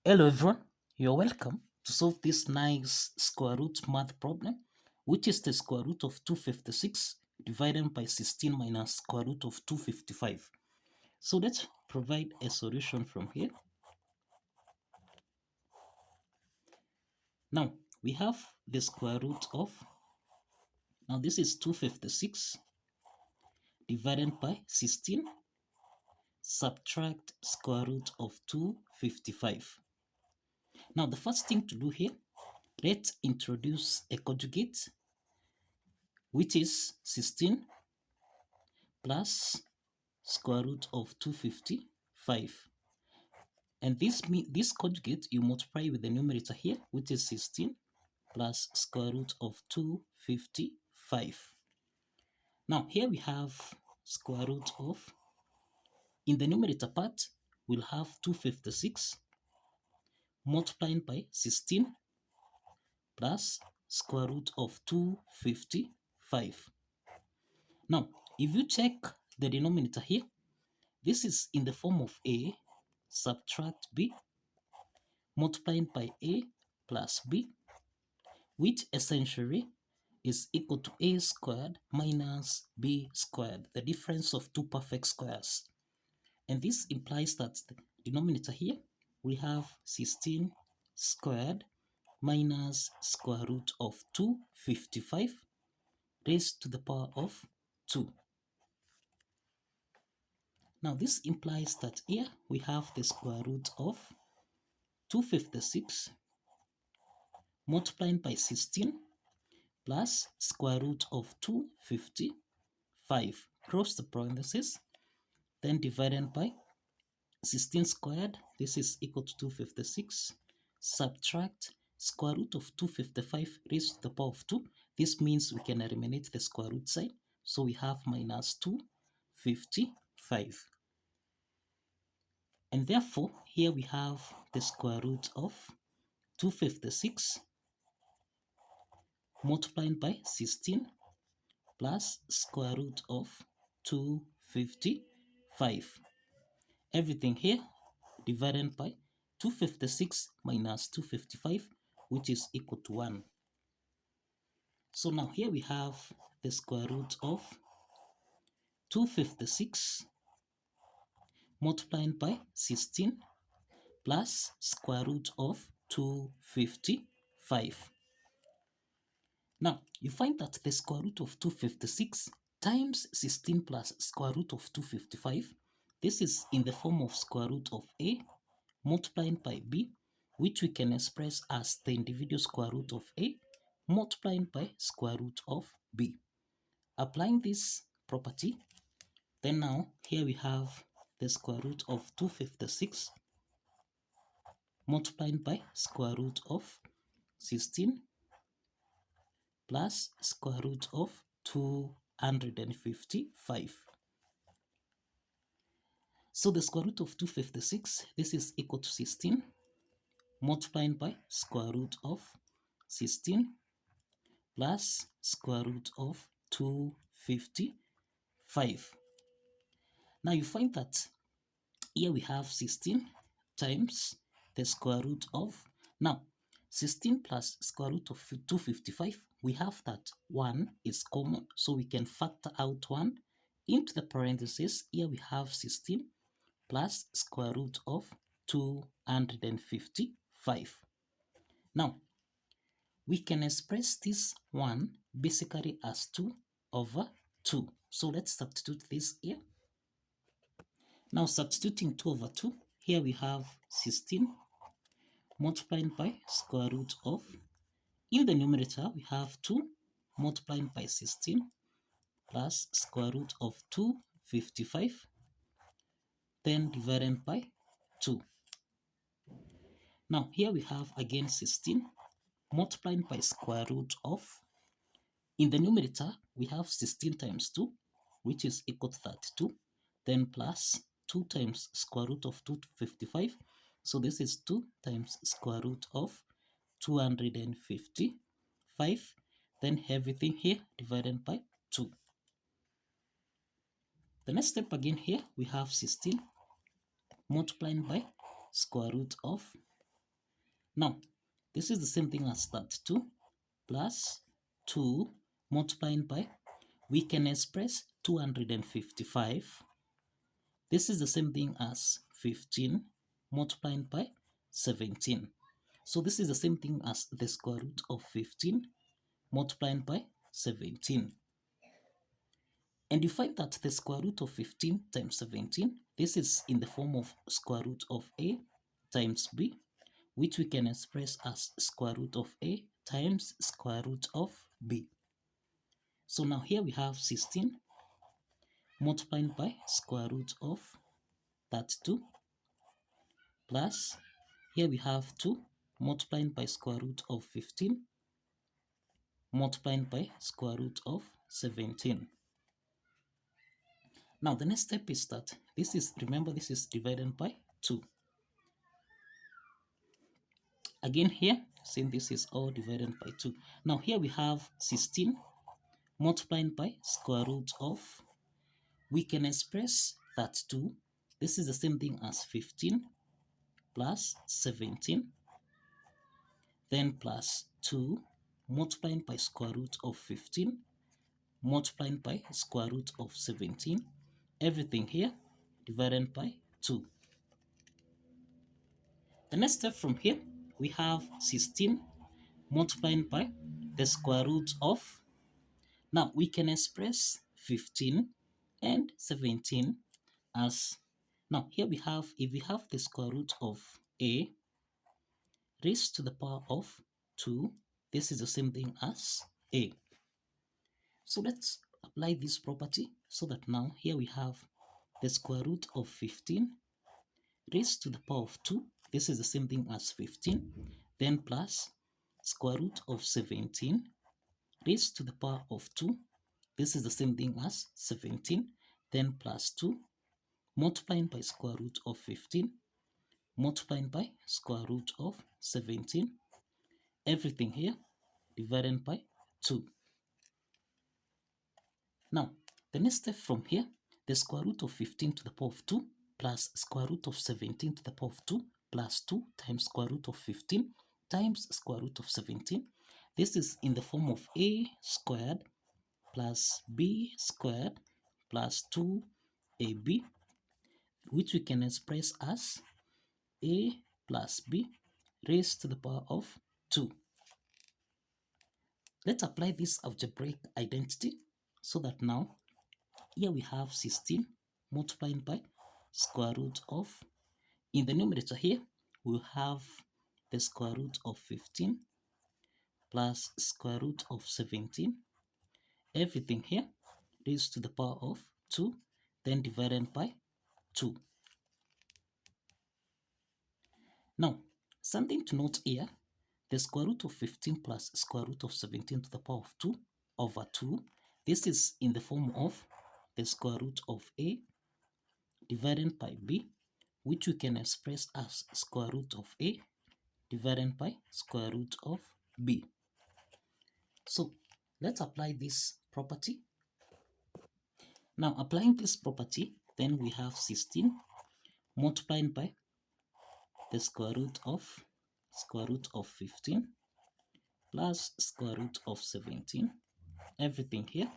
Hello everyone, you're welcome to solve this nice square root math problem, which is the square root of 256 divided by 16 minus square root of 255. So let's provide a solution from here. Now we have the square root of, now this is 256 divided by 16, subtract square root of 255. Now the first thing to do here, let's introduce a conjugate, which is 16 plus square root of 255. And this conjugate you multiply with the numerator here, which is 16 plus square root of 255. Now here we have square root of, in the numerator part, we'll have 256 multiplied by 16 plus square root of 255. Now, if you check the denominator here, this is in the form of a subtract b multiplied by a plus b, which essentially is equal to a squared minus b squared, the difference of two perfect squares. And this implies that the denominator here, we have 16 squared minus square root of 255 raised to the power of 2. Now this implies that here we have the square root of 256 multiplied by 16 plus square root of 255, close the parenthesis, then divided by 16 squared, this is equal to 256, subtract square root of 255 raised to the power of 2. This means we can eliminate the square root sign, so we have minus 255. And therefore, here we have the square root of 256 multiplied by 16 plus square root of 255. Everything here divided by 256 minus 255, which is equal to 1. So now here we have the square root of 256 multiplied by 16 plus square root of 255. Now, you find that the square root of 256 times 16 plus square root of 255, this is in the form of square root of a multiplied by b, which we can express as the individual square root of a multiplied by square root of b. Applying this property, then now here we have the square root of 256 multiplied by square root of 16 plus square root of 255. So the square root of 256, this is equal to 16 multiplied by square root of 16 plus square root of 255. Now you find that here we have 16 times the square root of, now 16 plus square root of 255, we have that 1 is common, so we can factor out 1 into the parentheses. Here we have 16 plus square root of 255. Now, we can express this 1 basically as 2 over 2. So let's substitute this here. Now substituting 2 over 2, here we have 16 multiplied by square root of, in the numerator we have 2 multiplied by 16 plus square root of 255, then divided by 2. Now here we have again 16 multiplied by square root of, in the numerator we have 16 times 2, which is equal to 32, then plus 2 times square root of 255, so this is 2 times square root of 255, then everything here divided by 2. The next step again here, we have 16 multiplied by square root of, Now, this is the same thing as that 2 plus 2 multiplying by, we can express 255. This is the same thing as 15 multiplying by 17. So this is the same thing as the square root of 15 multiplying by 17. And you find that the square root of 15 times 17, this is in the form of square root of a times b, which we can express as square root of a times square root of b. So now here we have 16 multiplying by square root of that 2 plus, here we have 2 multiplying by square root of 15 multiplying by square root of 17. Now the next step is that this is, remember, this is divided by 2. Again here, since this is all divided by 2. Now here we have 16 multiplying by square root of, we can express that 2. This is the same thing as 15 plus 17, then plus 2 multiplying by square root of 15 multiplying by square root of 17, everything here divided by 2. The next step from here, we have 16 multiplying by the square root of, now we can express 15 and 17 as, now here we have, if we have the square root of a raised to the power of 2, this is the same thing as a. So let's apply this property so that now here we have the square root of 15 raised to the power of 2, this is the same thing as 15, then plus square root of 17 raised to the power of 2, this is the same thing as 17, then plus 2 multiplying by square root of 15 multiplying by square root of 17, everything here divided by 2. Now, the next step from here, the square root of 15 to the power of 2 plus square root of 17 to the power of 2 plus 2 times square root of 15 times square root of 17. This is in the form of a squared plus b squared plus 2ab, which we can express as a plus b raised to the power of 2. Let's apply this algebraic identity so that now here we have 16 multiplying by square root of, in the numerator here, we'll have the square root of 15 plus square root of 17, everything here raised to the power of 2, then divided by 2. Now, something to note here, the square root of 15 plus square root of 17 to the power of 2 over 2, this is in the form of the square root of a divided by b, which we can express as square root of a divided by square root of b. So let's apply this property. Now applying this property, then we have 16 multiplying by the square root of 15 plus square root of 17, everything here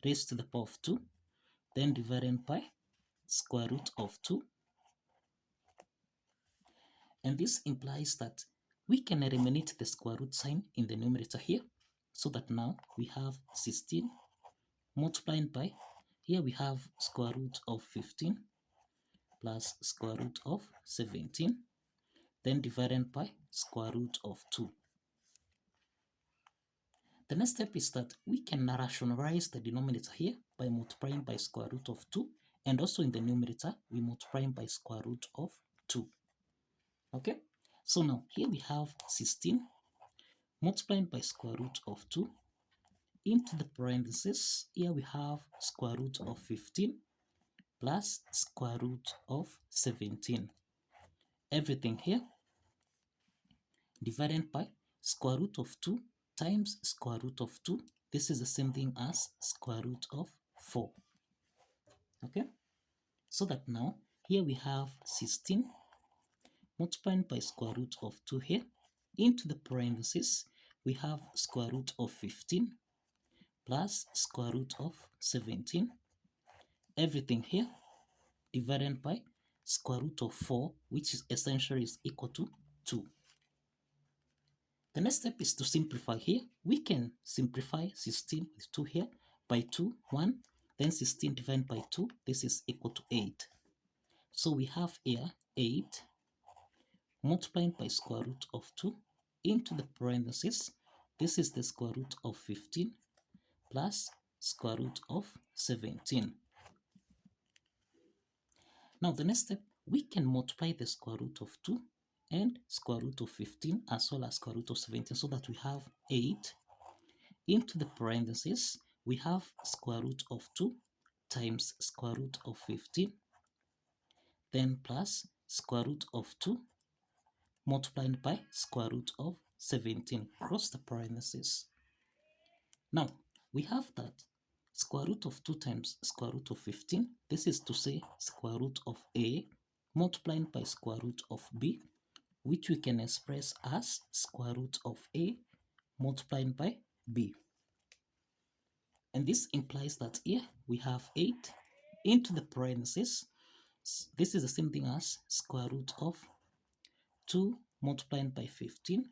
raised to the power of 2, then divided by square root of 2. And this implies that we can eliminate the square root sign in the numerator here, so that now we have 16 multiplying by, here we have square root of 15 plus square root of 17, then divided by square root of 2. The next step is that we can rationalize the denominator here by multiplying by square root of 2, and also in the numerator we multiply by square root of 2. Okay, so now here we have 16 multiplying by square root of 2 into the parentheses. Here we have square root of 15 plus square root of 17, everything here divided by square root of 2 times square root of 2. This is the same thing as square root of 4. Okay, so that now here we have 16 multiplying by square root of 2 here into the parentheses, we have square root of 15 plus square root of 17. Everything here divided by square root of 4, which is essentially is equal to 2. The next step is to simplify here. We can simplify 16 with 2 here by 2, 1. Then 16 divided by 2, this is equal to 8. So we have here 8 multiplied by square root of 2 into the parentheses. This is the square root of 15 plus square root of 17. Now the next step, we can multiply the square root of 2 and square root of 15 as well as square root of 17 so that we have 8 into the parentheses. We have square root of 2 times square root of 15, then plus square root of 2 multiplied by square root of 17 cross the parentheses. Now we have that square root of 2 times square root of 15, this is to say square root of a multiplied by square root of b, which we can express as square root of a multiplied by b. And this implies that here we have 8 into the parentheses. This is the same thing as square root of 2 multiplied by 15,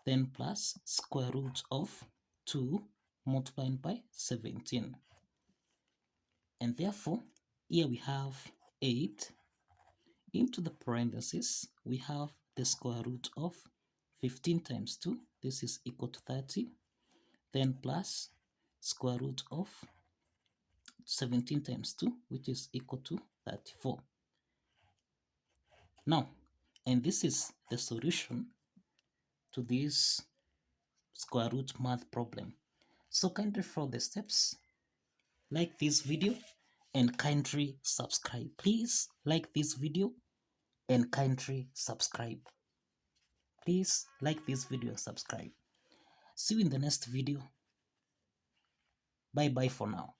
then plus square root of 2 multiplied by 17. And therefore, here we have 8 into the parentheses. We have the square root of 15 times 2. This is equal to 30. Then plus square root of 17 times 2, which is equal to 34. Now, and this is the solution to this square root math problem. So kindly follow the steps, like this video, and kindly subscribe. Please like this video and kindly subscribe. Please like this video and subscribe. See you in the next video. Bye bye for now.